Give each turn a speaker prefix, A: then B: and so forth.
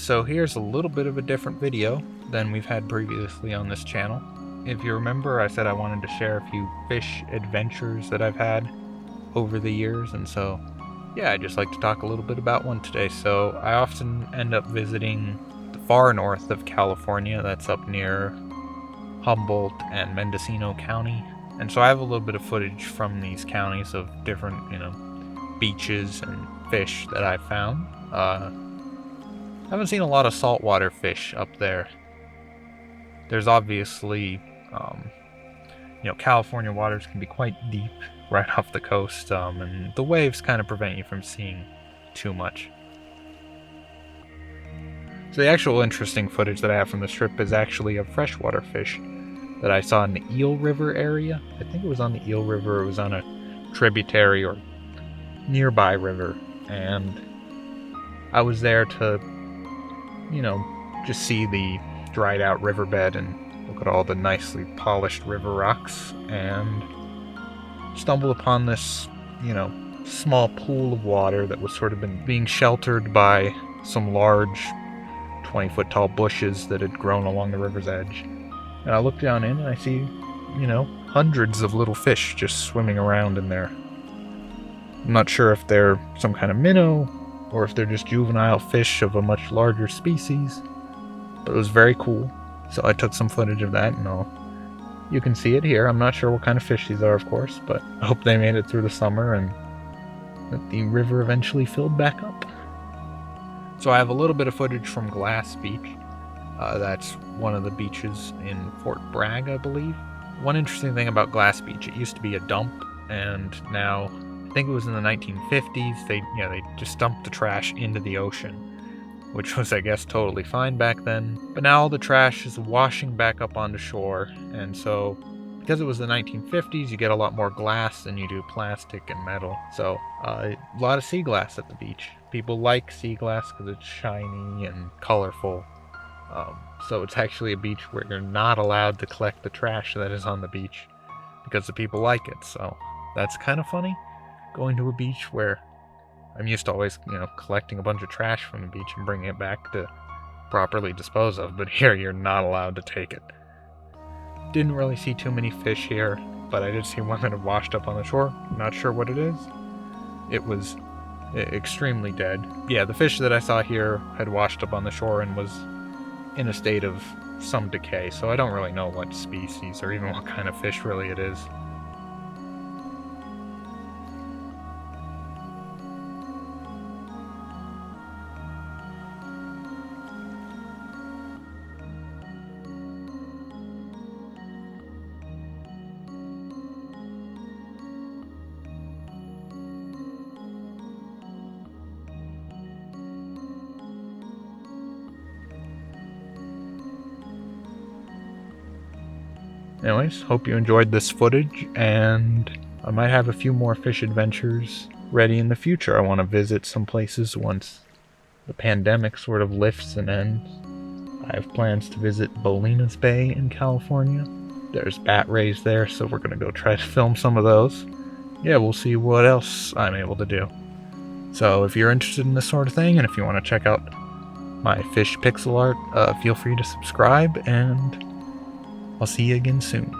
A: so here's a little bit of a different video than we've had previously on this channel. If you remember, I said I wanted to share a few fish adventures that I've had over the years, and so yeah, I'd just like to talk a little bit about one today. So I often end up visiting the far north of California, that's up near Humboldt and Mendocino County, and so I have a little bit of footage from these counties of different, beaches and fish that I've found. I haven't seen a lot of saltwater fish up there. There's obviously, California waters can be quite deep right off the coast, and the waves kind of prevent you from seeing too much. So the actual interesting footage that I have from this trip is actually of freshwater fish that I saw in the Eel River area. I think it was on the Eel River, it was on a tributary or nearby river, and I was there to, just see the dried out riverbed and look at all the nicely polished river rocks, and stumbled upon this, small pool of water that was sort of being sheltered by some large 20-foot tall bushes that had grown along the river's edge. And I look down in and I see, hundreds of little fish just swimming around in there. I'm not sure if they're some kind of minnow or if they're just juvenile fish of a much larger species, but it was very cool. So I took some footage of that, and you can see it here. I'm not sure what kind of fish these are, of course, but I hope they made it through the summer and that the river eventually filled back up. So I have a little bit of footage from Glass Beach. That's one of the beaches in Fort Bragg, I believe. One interesting thing about Glass Beach, it used to be a dump, and now, I think it was in the 1950s, they just dumped the trash into the ocean, which was, I guess, totally fine back then. But now all the trash is washing back up onto shore, and so because it was the 1950s, you get a lot more glass than you do plastic and metal. So a lot of sea glass at the beach. People like sea glass because it's shiny and colorful. So it's actually a beach where you're not allowed to collect the trash that is on the beach because the people like it. So that's kind of funny, going to a beach where I'm used to always, collecting a bunch of trash from the beach and bringing it back to properly dispose of, but here you're not allowed to take it. Didn't really see too many fish here, but I did see one that had washed up on the shore. Not sure what it is. It was extremely dead. Yeah, the fish that I saw here had washed up on the shore and was in a state of some decay, so I don't really know what species or even what kind of fish really it is. Anyways, hope you enjoyed this footage, and I might have a few more fish adventures ready in the future. I want to visit some places once the pandemic sort of lifts and ends. I have plans to visit Bolinas Bay in California. There's bat rays there, so we're going to go try to film some of those. Yeah, we'll see what else I'm able to do. So if you're interested in this sort of thing, and if you want to check out my fish pixel art, feel free to subscribe, and I'll see you again soon.